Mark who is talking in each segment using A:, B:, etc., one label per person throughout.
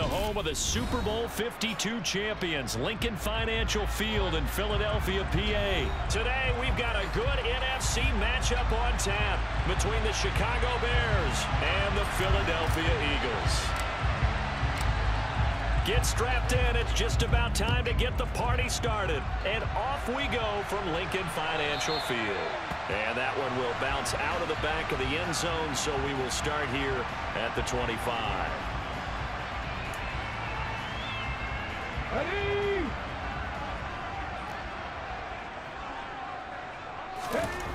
A: home of the Super Bowl 52 champions, Lincoln Financial Field in Philadelphia, PA. Today, we've got a good NFC matchup on tap between the Chicago Bears and the Philadelphia Eagles. Get strapped in. It's just about time to get the party started. And off we go from Lincoln Financial Field. And that one will bounce out of the back of the end zone, so we will start here at the 25. Ready?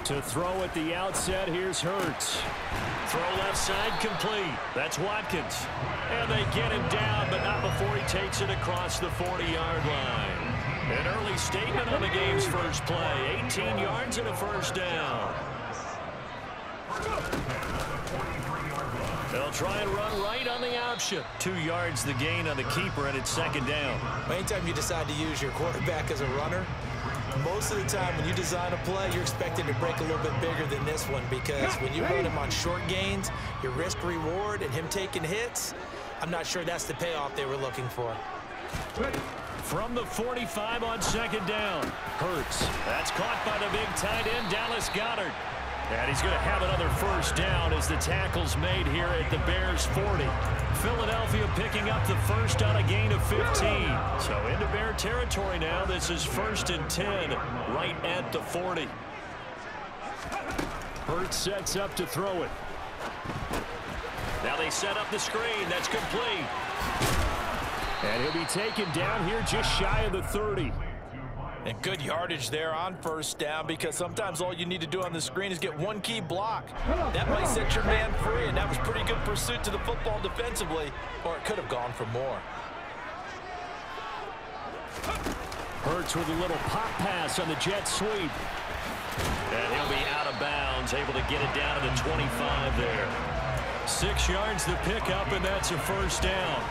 A: To throw at the outset, here's Hurts. Throw left side complete. That's Watkins. And they get him down, but not before he takes it across the 40-yard line. An early statement on the game's first play. 18 yards and a first down. They'll try and run right on the option. 2 yards the gain on the keeper, and it's second down.
B: Anytime you decide to use your quarterback as a runner, most of the time when you design a play, you're expected to break a little bit bigger than this one, because when you run him on short gains, your risk-reward and him taking hits, I'm not sure that's the payoff they were looking for.
A: From the 45 on second down. Hurts. That's caught by the big tight end, Dallas Goedert. And he's going to have another first down as the tackle's made here at the Bears' 40. Philadelphia picking up the first on a gain of 15. So into Bear territory now. This is 1st and 10 right at the 40. Hurts sets up to throw it. Now they set up the screen. That's complete. And he'll be taken down here just shy of the 30.
C: And good yardage there on first down, because sometimes all you need to do on the screen is get one key block. That might set your man free, and that was pretty good pursuit to the football defensively, or it could have gone for more.
A: Hurts with a little pop pass on the jet sweep. And he'll be out of bounds, able to get it down to the 25 there. 6 yards the pickup, and that's a first down.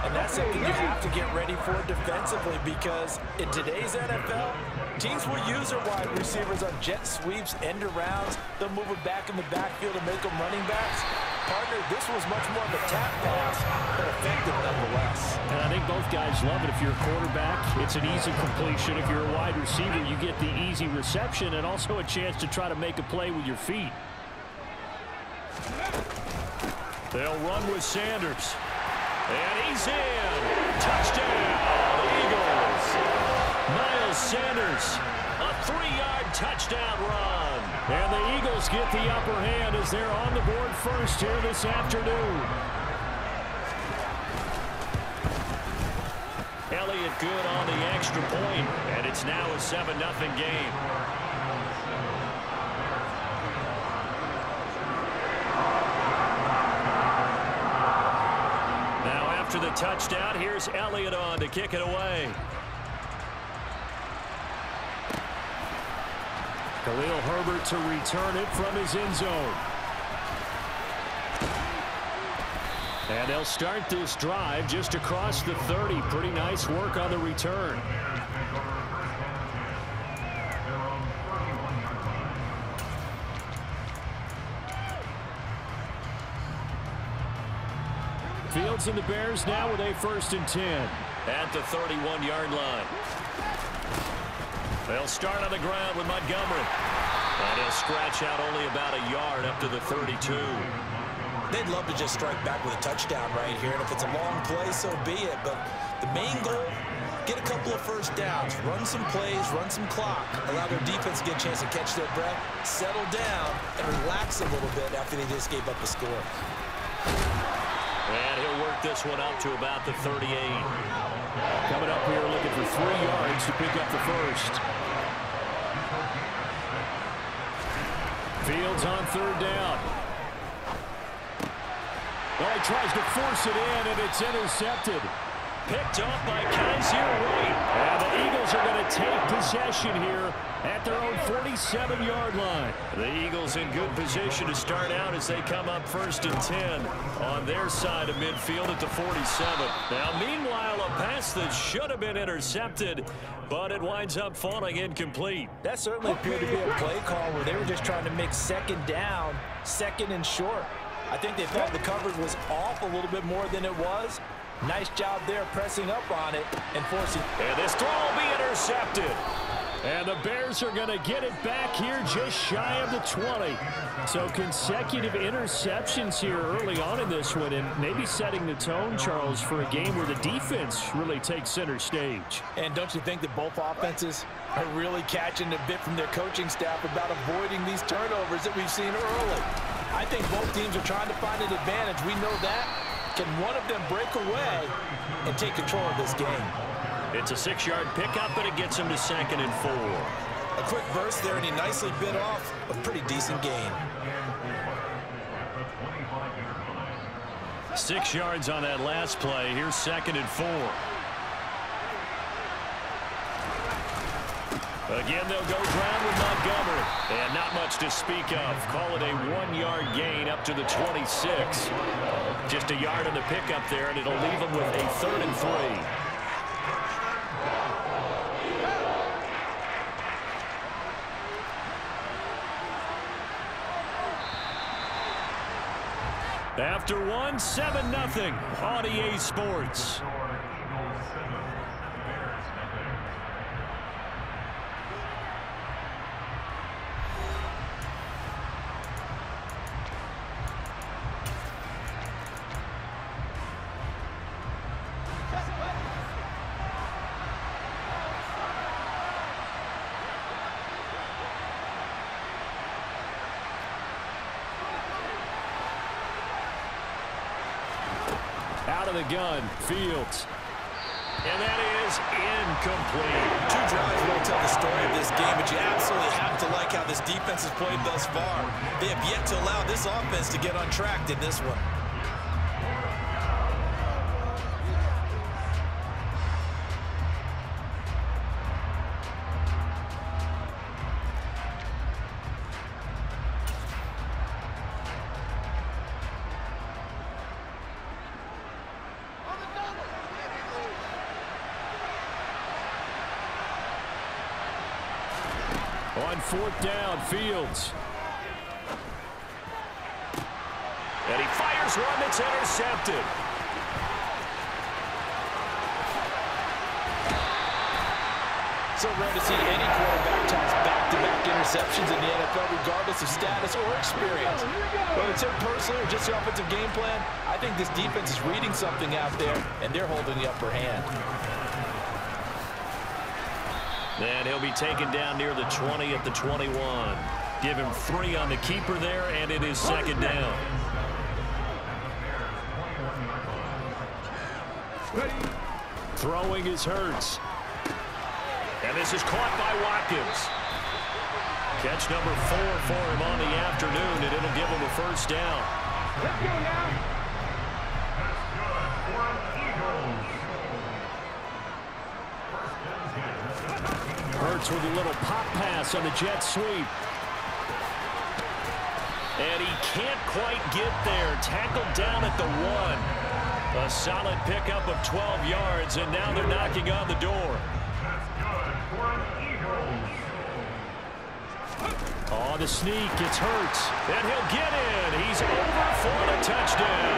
C: And that's something you have to get ready for defensively, because in today's NFL, teams will use their wide receivers on jet sweeps, end arounds. They'll move it back in the backfield and make them running backs. Partner, this was much more of a tap pass, but effective nonetheless.
A: And I think both guys love it. If you're a quarterback, it's an easy completion. If you're a wide receiver, you get the easy reception and also a chance to try to make a play with your feet. They'll run with Sanders. And he's in. Touchdown, Eagles. Miles Sanders, a 3-yard touchdown run. And the Eagles get the upper hand as they're on the board first here this afternoon. Elliott good on the extra point, and it's now a 7-0 game. After the touchdown, here's Elliott on to kick it away. Khalil Herbert to return it from his end zone. And they'll start this drive just across the 30. Pretty nice work on the return. Fields and the Bears now with a 1st and 10 at the 31-yard line. They'll start on the ground with Montgomery. And he'll scratch out only about a yard up to the 32.
B: They'd love to just strike back with a touchdown right here, and if it's a long play, so be it. But the main goal, get a couple of first downs, run some plays, run some clock, allow their defense to get a chance to catch their breath, settle down, and relax a little bit after they just gave up a score.
A: And he'll work this one up to about the 38. Coming up here looking for 3 yards to pick up the first. Fields on 3rd down. Well, he tries to force it in, and it's intercepted. Picked off by Kaiser White. And the Eagles are going to take possession here at their own 47-yard line. The Eagles in good position to start out as they come up 1st and 10 on their side of midfield at the 47. Now, meanwhile, a pass that should have been intercepted, but it winds up falling incomplete.
C: That certainly appeared to be a play call where they were just trying to make 2nd down, 2nd and short. I think they felt the coverage was off a little bit more than it was. Nice job there pressing up on it and forcing.
A: And this throw will be intercepted. And the Bears are going to get it back here just shy of the 20. So consecutive interceptions here early on in this one, and maybe setting the tone, Charles, for a game where the defense really takes center stage.
C: And don't you think that both offenses are really catching a bit from their coaching staff about avoiding these turnovers that we've seen early? I think both teams are trying to find an advantage. We know that. Can one of them break away and take control of this game?
A: It's a 6-yard pickup, but it gets him to 2nd and 4.
B: A quick burst there, and he nicely bit off a pretty decent gain.
A: 6 yards on that last play. Here's 2nd and 4. Again, they'll go ground with Montgomery. And not much to speak of. Call it a 1-yard gain up to the 26. Just a yard on the pickup there, and it'll leave them with a 3rd and 3. After one, 7-0 on EA Sports. Out of the gun, Fields. And that is incomplete.
B: 2 drives will tell the story of this game, but you absolutely have to like how this defense has played thus far. They have yet to allow this offense to get on track in this one.
A: On 4th down, Fields. And he fires one that's intercepted.
C: So rare to see any quarterback toss back-to-back interceptions in the NFL, regardless of status or experience. Whether it's him personally or just the offensive game plan, I think this defense is reading something out there, and they're holding the upper hand.
A: And he'll be taken down near the 20 at the 21. Give him 3 on the keeper there, and it is 2nd down. Throwing is Hurts. And this is caught by Watkins. Catch number 4 for him on the afternoon, and it'll give him a 1st down.
D: Let's go now.
A: Hurts with a little pop pass on the jet sweep. And he can't quite get there. Tackled down at the 1. A solid pickup of 12 yards, and now they're knocking on the door. Oh, the sneak. It's Hurts. And he'll get in. He's over for the touchdown.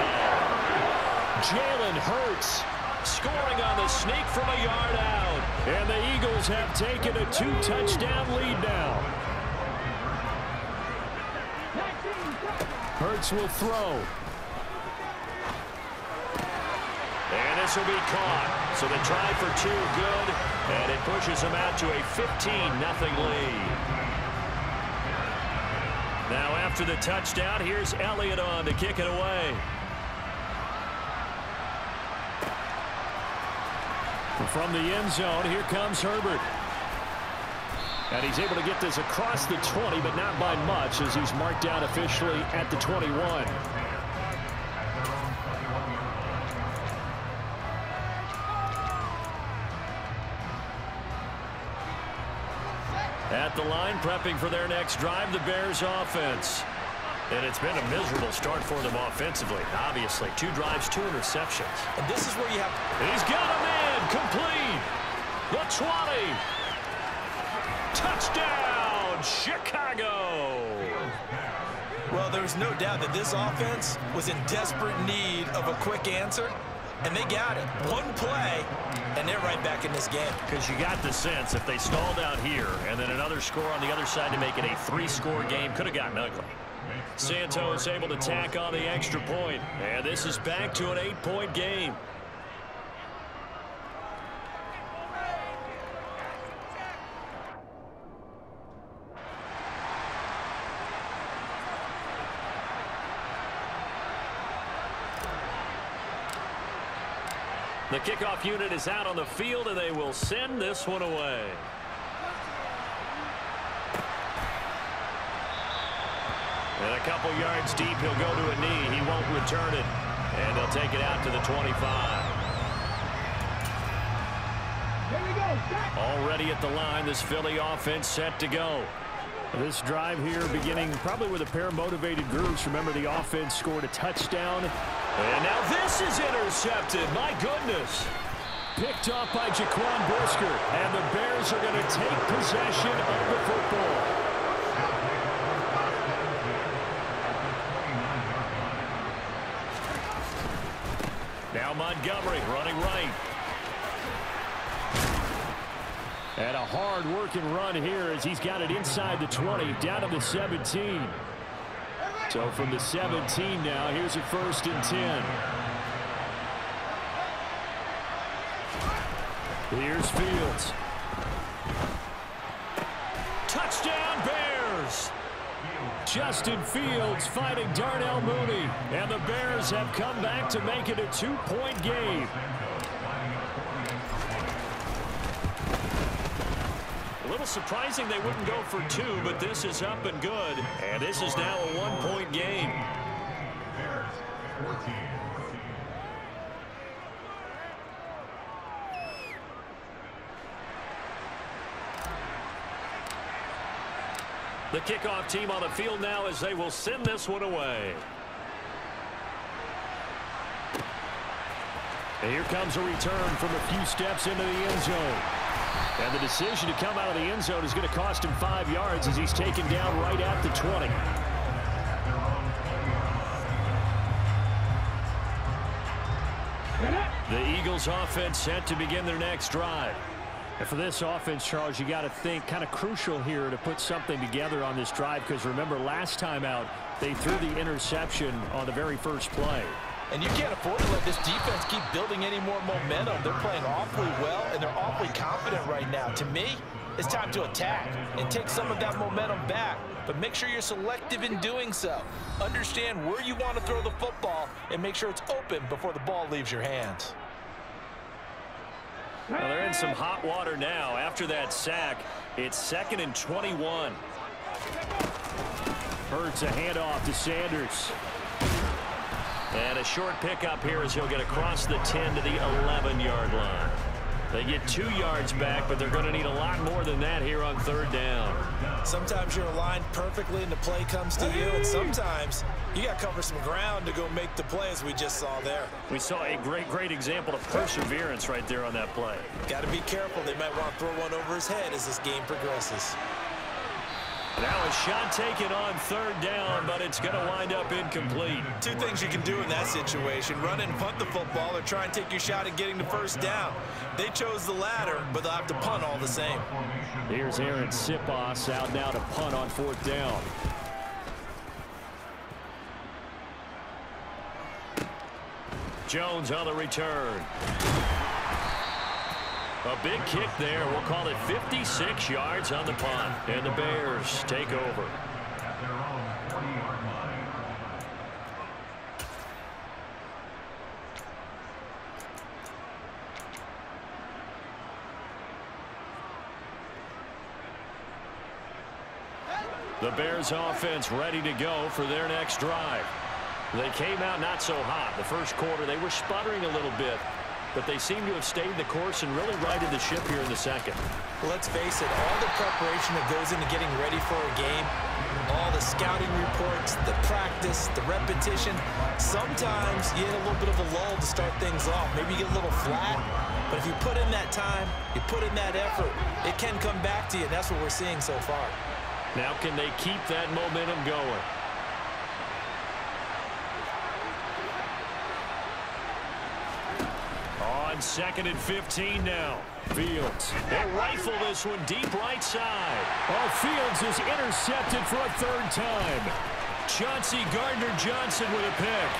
A: Jalen Hurts scoring on the sneak from a yard out. And the Eagles have taken a 2-touchdown lead now. Hurts will throw. And this will be caught. So the try for 2 good. And it pushes them out to a 15-0 lead. Now after the touchdown, here's Elliott on to kick it away. From the end zone, here comes Herbert. And he's able to get this across the 20, but not by much, as he's marked down officially at the 21. At the line, prepping for their next drive, the Bears offense. And it's been a miserable start for them offensively, obviously. 2 drives, 2 interceptions.
B: And this is where you have...
A: He's got him in, complete. The 20. Touchdown, Chicago.
C: Well, there's no doubt that this offense was in desperate need of a quick answer, and they got it. One play, and they're right back in this game.
A: Because you got the sense if they stalled out here and then another score on the other side to make it a 3-score game, could have gotten ugly. Santos able to tack on the extra point, and this is back to an 8-point game. The kickoff unit is out on the field, and they will send this one away. And a couple yards deep, he'll go to a knee. He won't return it, and they'll take it out to the 25. Already at the line, this Philly offense set to go. This drive here beginning probably with a pair of motivated groups. Remember, the offense scored a touchdown. And now this is intercepted. My goodness. Picked off by Jaquan Brisker. And the Bears are going to take possession of the football. Now Montgomery running right. And a hard-working run here as he's got it inside the 20, down to the 17. So from the 17 now, here's a 1st and 10. Here's Fields. Touchdown, Bears! Justin Fields fighting Darnell Mooney. And the Bears have come back to make it a 2-point game. A little surprising they wouldn't go for 2, but this is up and good. And this is now a 1-point game. The kickoff team on the field now as they will send this one away. And here comes a return from a few steps into the end zone. And the decision to come out of the end zone is going to cost him 5 yards as he's taken down right at the 20. The Eagles offense set to begin their next drive. And for this offense, Charles, you got to think kind of crucial here to put something together on this drive, because remember last time out they threw the interception on the very first play.
C: And you can't afford to let this defense keep building any more momentum. They're playing awfully well, and they're awfully confident right now. To me, it's time to attack and take some of that momentum back, but make sure you're selective in doing so. Understand where you want to throw the football and make sure it's open before the ball leaves your hands.
A: Well, they're in some hot water now. After that sack, it's 2nd and 21. Hurts a handoff to Sanders. And a short pickup here as he'll get across the 10 to the 11-yard line. They get 2 yards back, but they're going to need a lot more than that here on 3rd down.
C: Sometimes you're aligned perfectly and the play comes to you, and sometimes you got to cover some ground to go make the play, as we just saw there.
A: We saw a great example of perseverance right there on that play.
C: Got to be careful. They might want to throw one over his head as this game progresses.
A: Now a shot taken on 3rd down, but it's going to wind up incomplete.
C: 2 things you can do in that situation: run and punt the football, or try and take your shot at getting the 1st down. They chose the latter, but they'll have to punt all the same.
A: Here's Aaron Sipos out now to punt on 4th down. Jones on the return. A big kick there. We'll call it 56 yards on the punt. And the Bears take over. The Bears offense ready to go for their next drive. They came out not so hot. The first quarter, they were sputtering a little bit, but they seem to have stayed the course and really righted the ship here in the second.
C: Let's face it, all the preparation that goes into getting ready for a game, all the scouting reports, the practice, the repetition, sometimes you hit a little bit of a lull to start things off. Maybe you get a little flat, but if you put in that time, you put in that effort, it can come back to you, and that's what we're seeing so far.
A: Now can they keep that momentum going? 2nd and 15 now. Fields. They'll rifle this one deep right side. Oh, Fields is intercepted for a 3rd time. Chauncey Gardner-Johnson with a pick.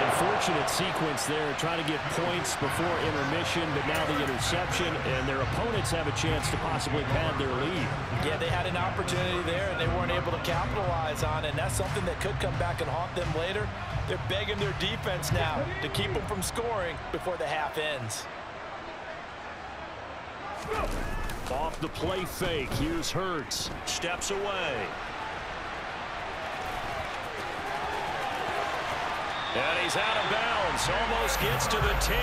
A: Unfortunate sequence there, trying to get points before intermission, but now the interception, and their opponents have a chance to possibly pad their lead.
C: Yeah, they had an opportunity there, and they weren't able to capitalize on it, and that's something that could come back and haunt them later. They're begging their defense now to keep them from scoring before the half ends.
A: Off the play fake, here's Hurts. Steps away. And he's out of bounds. Almost gets to the 10.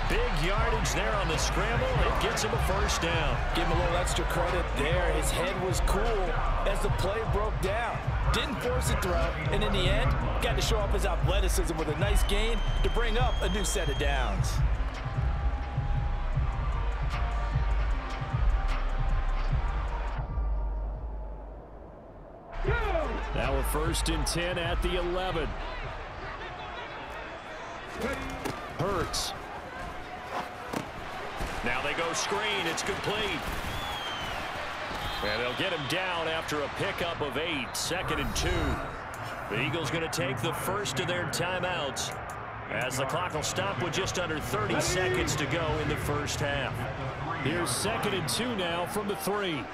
A: Big yardage there on the scramble. It gets him a 1st down.
C: Give him a little extra credit there. His head was cool as the play broke down. Didn't force a throw, and in the end, got to show off his athleticism with a nice gain to bring up a new set of downs.
A: Now a 1st and 10 at the 11. Hurts. Now they go screen. It's complete. And they'll get him down after a pickup of 8. 2nd and 2. The Eagles going to take the first of their timeouts as the clock will stop with just under 30 seconds to go in the 1st half. Here's 2nd and 2 now from the 3.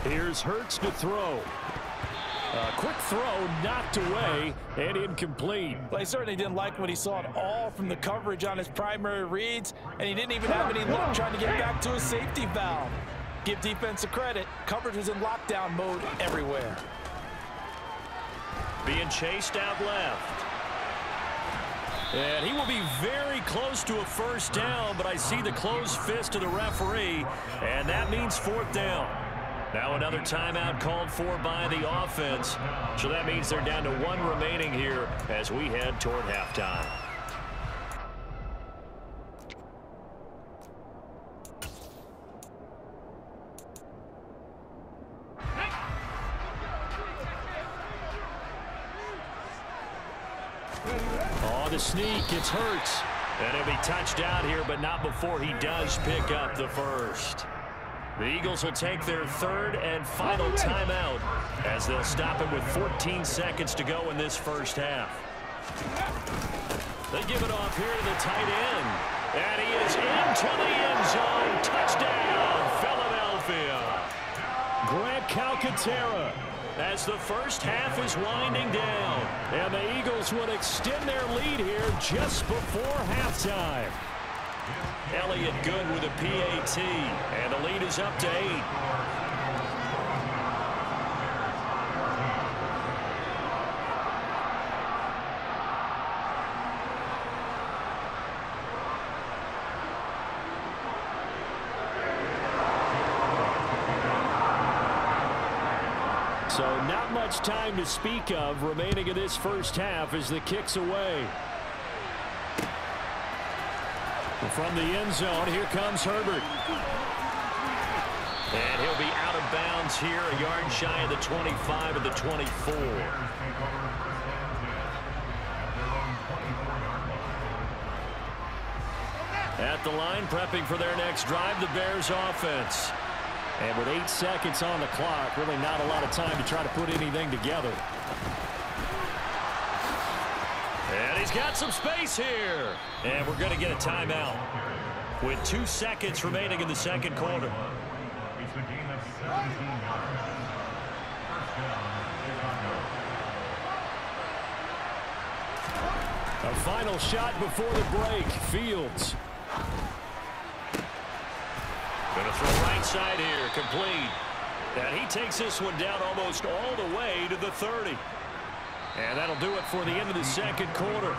A: Here's Hurts to throw. A quick throw knocked away and incomplete.
C: Well, he certainly didn't like when he saw it all from the coverage on his primary reads, and he didn't even have any luck trying to get back to his safety valve. Give defense a credit. Coverage was in lockdown mode everywhere.
A: Being chased out left. And he will be very close to a 1st down, but I see the closed fist of the referee, and that means 4th down. Now another timeout called for by the offense. So that means they're down to 1 remaining here as we head toward halftime. Oh, the sneak. It's Hurts. And he'll be touched out here, but not before he does pick up the 1st. The Eagles will take their 3rd and final timeout as they'll stop it with 14 seconds to go in this 1st half. They give it off here to the tight end. And he is into the end zone. Touchdown, Philadelphia. Grant Calcaterra as the 1st half is winding down. And the Eagles would extend their lead here just before halftime. Elliott good with a PAT, and the lead is up to 8. So not much time to speak of remaining in this 1st half as the kick's away. From the end zone, here comes Herbert. And he'll be out of bounds here, a yard shy of the 25 of the 24. At the line, prepping for their next drive, the Bears offense. And with 8 seconds on the clock, really not a lot of time to try to put anything together. And he's got some space here. And we're going to get a timeout with 2 seconds remaining in the 2nd quarter. A final shot before the break. Fields. Going to throw right side here. Complete. And he takes this one down almost all the way to the 30. And that'll do it for the end of the 2nd quarter.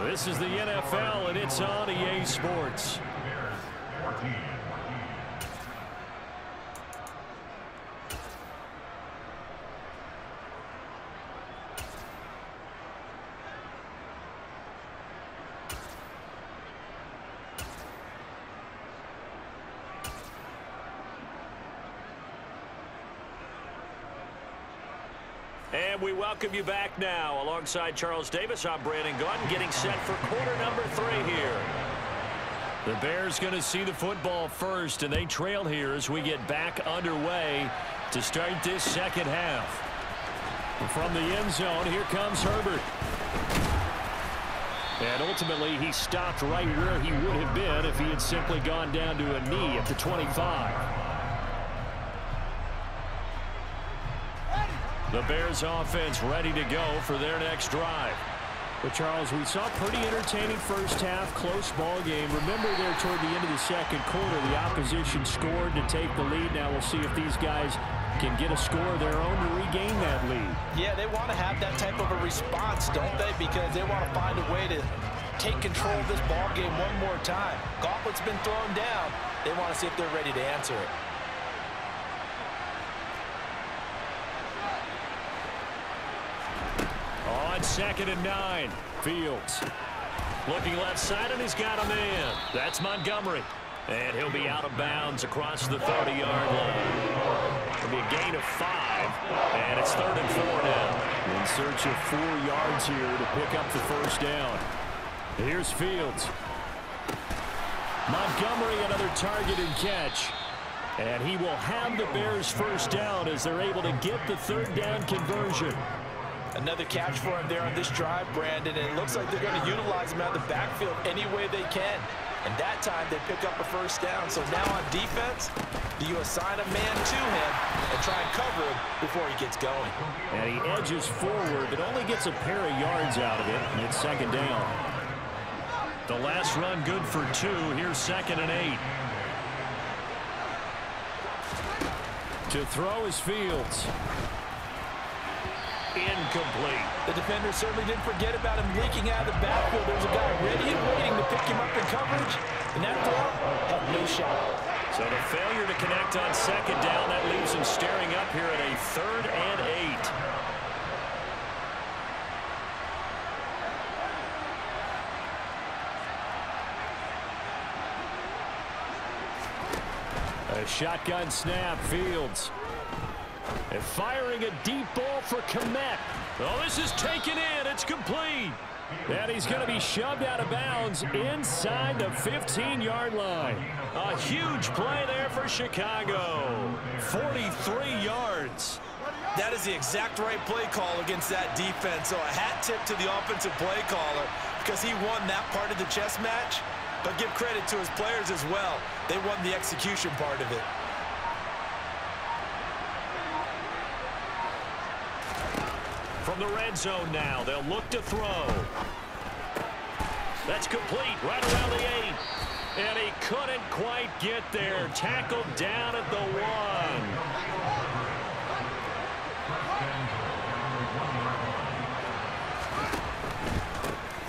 A: This is the NFL, and it's on EA Sports. And And we welcome you back now. Alongside Charles Davis, I'm Brandon Gunn, getting set for quarter number 3 here. The Bears going to see the football first, and they trail here as we get back underway to start this second half. From the end zone, here comes Herbert. And ultimately, he stopped right where he would have been if he had simply gone down to a knee at the 25. The Bears offense ready to go for their next drive. But, Charles, we saw a pretty entertaining first half, close ball game. Remember there toward the end of the second quarter, the opposition scored to take the lead. Now we'll see if these guys can get a score of their own to regain that lead.
C: Yeah, they want to have that type of a response, don't they? Because they want to find a way to take control of this ball game one more time. Gauntlet's been thrown down. They want to see if they're ready to answer it.
A: On 2nd and 9, Fields. Looking left side, and he's got a man. That's Montgomery. And he'll be out of bounds across the 30-yard line. It'll be a gain of 5, and it's 3rd and 4 now. In search of 4 yards here to pick up the first down. Here's Fields. Montgomery, another target and catch. And he will have the Bears first down as they're able to get the 3rd down conversion.
C: Another catch for him there on this drive, Brandon, and it looks like they're going to utilize him out of the backfield any way they can. And that time, they pick up a first down. So now on defense, do you assign a man to him and try and cover him before he gets going?
A: And he edges forward, but only gets a pair of yards out of it, and it's 2nd down. The last run good for 2. Here's 2nd and 8. To throw is Fields. Incomplete.
C: The defender certainly didn't forget about him leaking out of the backfield. There was a guy ready and waiting to pick him up in coverage, and that throw had no shot.
A: So the failure to connect on 2nd down, that leaves him staring up here at a 3rd and 8. A shotgun snap, Fields. And firing a deep ball for Kmet. Oh, this is taken in. It's complete. And he's going to be shoved out of bounds inside the 15-yard line. A huge play there for Chicago. 43 yards.
B: That is the exact right play call against that defense. So a hat tip to the offensive play caller because he won that part of the chess match. But give credit to his players as well. They won the execution part of it.
A: From the red zone now, they'll look to throw. That's complete right around the 8. And he couldn't quite get there. Tackled down at the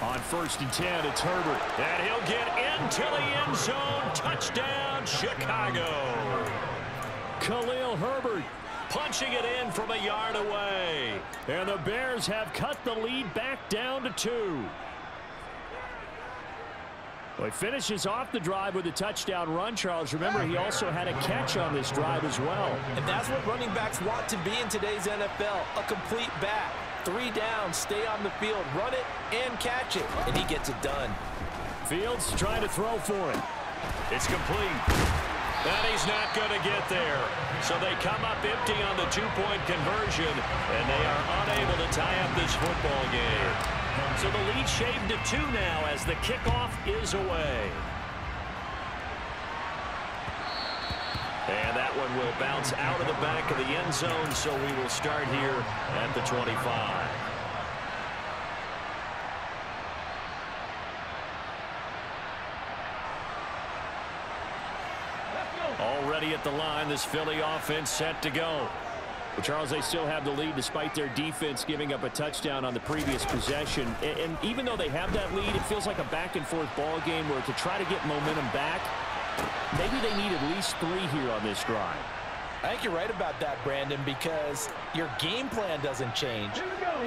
A: 1. On 1st and 10, it's Herbert. And he'll get into the end zone. Touchdown, Chicago. Khalil Herbert punching it in from a yard away. And the Bears have cut the lead back down to 2. Well, he finishes off the drive with a touchdown run, Charles. Remember, he also had a catch on this drive as well.
C: And that's what running backs want to be in today's NFL, a complete back. 3 down, stay on the field, run it, and catch it. And he gets it done.
A: Fields trying to throw for it. It's complete. And he's not going to get there. So they come up empty on the 2-point conversion, and they are unable to tie up this football game. So the lead shaved to 2 now as the kickoff is away. And that one will bounce out of the back of the end zone, so we will start here at the 25. Already at the line, this Philly offense set to go. But Charles, they still have the lead despite their defense giving up a touchdown on the previous possession. And even though they have that lead, it feels like a back-and-forth ball game where to try to get momentum back, maybe they need at least 3 here on this drive.
C: I think you're right about that, Brandon, because your game plan doesn't change.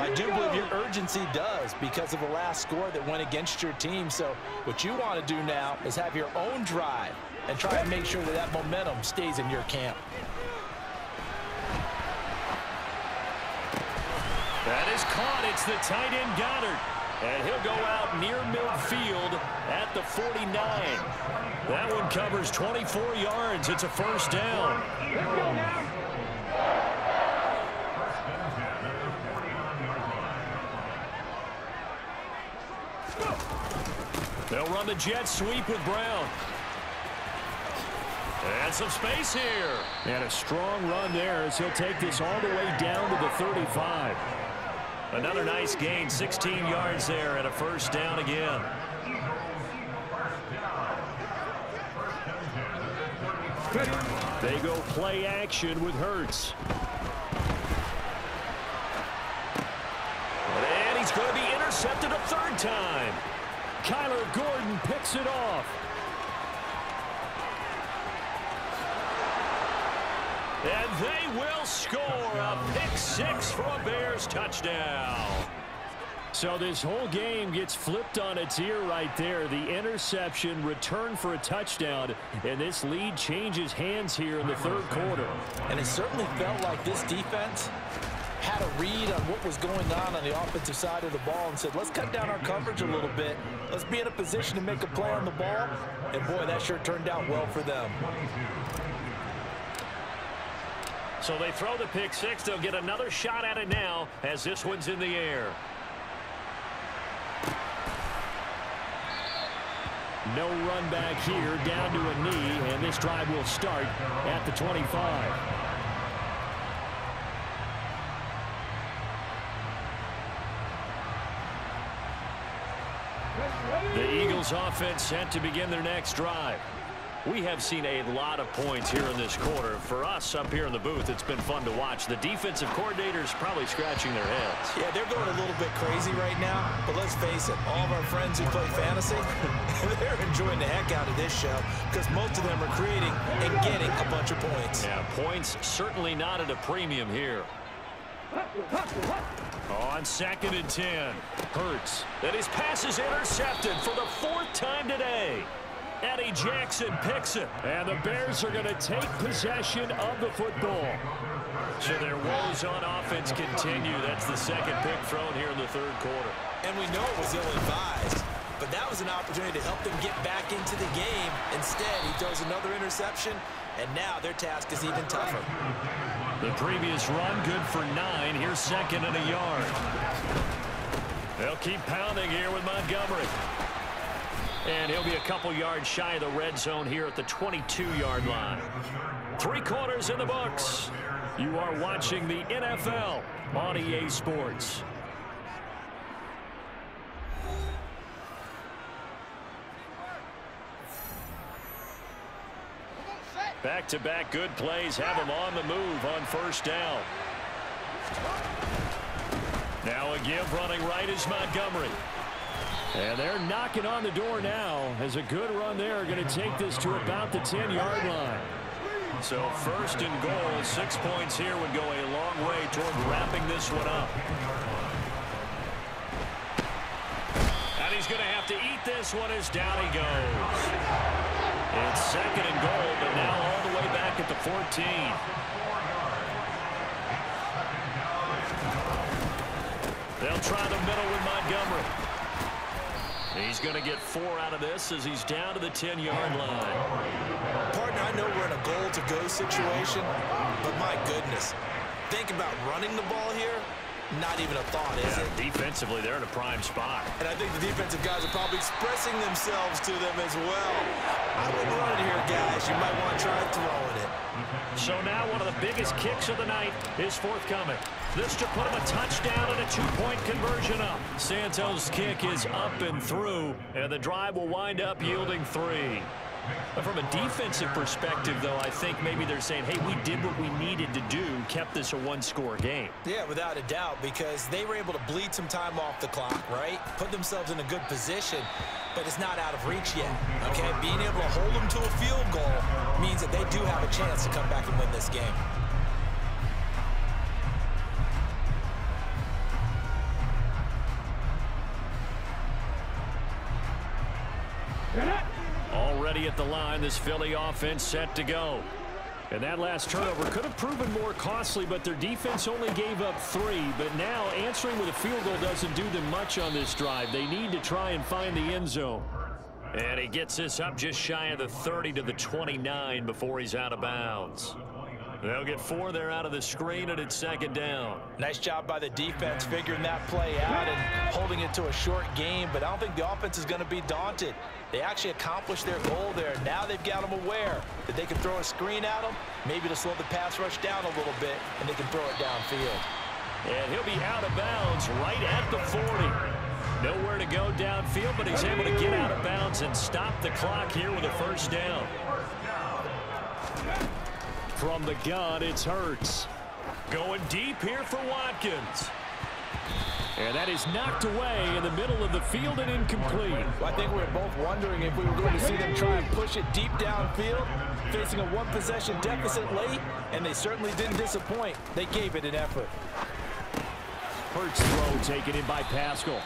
C: I do believe your urgency does because of the last score that went against your team. So what you want to do now is have your own drive and try and make sure that that momentum stays in your camp.
A: is caught. It's the tight end Goddard. And he'll go out near midfield at the 49. That one covers 24 yards. It's a first down.
D: Let's go now.
A: They'll run the jet sweep with Brown. And some space here. And a strong run there as he'll take this all the way down to the 35. Another nice gain, 16 yards there and a first down again. They go play action with Hurts. And he's going to be intercepted a third time. Kyler Gordon picks it off. And they will score a pick-6 for a Bears touchdown. So this whole game gets flipped on its ear right there. The interception, return for a touchdown, and this lead changes hands here in the third quarter.
C: And it certainly felt like this defense had a read on what was going on the offensive side of the ball and said, let's cut down our coverage a little bit. Let's be in a position to make a play on the ball. And, boy, that sure turned out well for them.
A: So they throw the pick-6. They'll get another shot at it now as this one's in the air. No run back here, down to a knee, and this drive will start at the 25. The Eagles offense set to begin their next drive. We have seen a lot of points here in this quarter. For us up here in the booth, it's been fun to watch. The defensive coordinators probably scratching their heads.
B: Yeah, they're going a little bit crazy right now, but let's face it, all of our friends who play fantasy, they're enjoying the heck out of this show because most of them are creating and getting a bunch of points.
A: Yeah, points certainly not at a premium here. On 2nd and 10, Hurts. And his pass is intercepted for the 4th time today. Eddie Jackson picks it, and the Bears are going to take possession of the football. So their woes on offense continue. That's the second pick thrown here in the third quarter.
B: And we know it was ill-advised, but that was an opportunity to help them get back into the game. Instead, he throws another interception, and now their task is even tougher.
A: The previous run, good for 9. Here's 2nd and a yard. They'll keep pounding here with Montgomery. And he'll be a couple yards shy of the red zone here at the 22-yard line. 3 quarters in the books. You are watching the NFL on EA Sports. Back-to-back good plays have him on the move on first down. Now a give running right is Montgomery. And they're knocking on the door now as a good run there going to take this to about the 10-yard line. So 1st and goal, 6 points here would go a long way toward wrapping this one up. And he's going to have to eat this one as down he goes. It's 2nd and goal, but now all the way back at the 14. They'll try the middle with Montgomery. He's going to get 4 out of this as he's down to the 10-yard line.
B: Partner, I know we're in a goal-to-go situation, but my goodness, think about running the ball here. Not even a thought, is it?
A: Defensively, they're in a prime spot.
B: And I think the defensive guys are probably expressing themselves to them as well. I wouldn't run it here, guys. You might want to try throwing it.
A: So now one of the biggest kicks of the night is forthcoming. This to put him a touchdown and a 2-point conversion up. Santos' kick is up and through, and the drive will wind up yielding 3. But from a defensive perspective, though, I think maybe they're saying, hey, we did what we needed to do, kept this a 1-score game.
B: Yeah, without a doubt, because they were able to bleed some time off the clock, right? Put themselves in a good position, but it's not out of reach yet, okay? Being able to hold them to a field goal means that they do have a chance to come back and win this game.
A: Already at the line, this Philly offense set to go. And that last turnover could have proven more costly, but their defense only gave up 3. But now answering with a field goal doesn't do them much on this drive. They need to try and find the end zone. And he gets this up just shy of the 30 to the 29 before he's out of bounds. They'll get 4 there out of the screen, and it's second down.
C: Nice job by the defense figuring that play out and holding it to a short game, but I don't think the offense is going to be daunted. They actually accomplished their goal there. Now they've got them aware that they can throw a screen at them, maybe to slow the pass rush down a little bit, and they can throw it downfield.
A: And he'll be out of bounds right at the 40. Nowhere to go downfield, but he's able to get out of bounds and stop the clock here with a first down. From the gun, it's Hurts. Going deep here for Watkins. And that is knocked away in the middle of the field and incomplete.
C: Well, I think we were both wondering if we were going to see them try and push it deep downfield, facing a one-possession deficit late, and they certainly didn't disappoint. They gave it an effort.
A: Hurts throw taken in by Pascal.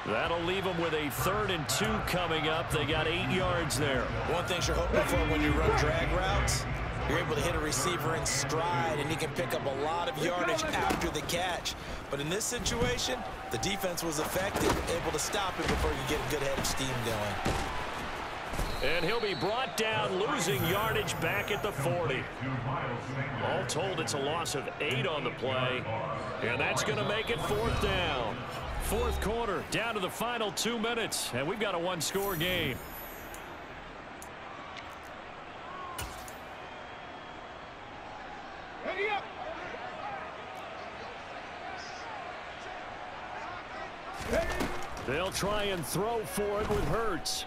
A: That'll leave them with a 3rd and 2 coming up. They got 8 yards there.
B: One thing you're hoping for when you run drag routes, you're able to hit a receiver in stride, and he can pick up a lot of yardage after the catch. But in this situation, the defense was effective, able to stop it before you get a good head of steam going.
A: And he'll be brought down, losing yardage back at the 40. All told, it's a loss of 8 on the play. And that's going to make it 4th down. 4th quarter, down to the final 2 minutes. And we've got a 1-score game. They'll try and throw for it with Hurts.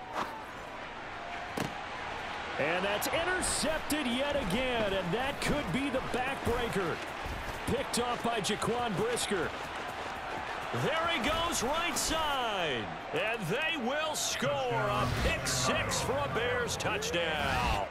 A: And that's intercepted yet again, and that could be the backbreaker. Picked off by Jaquan Brisker. There he goes right side. And they will score a pick 6 for a Bears touchdown.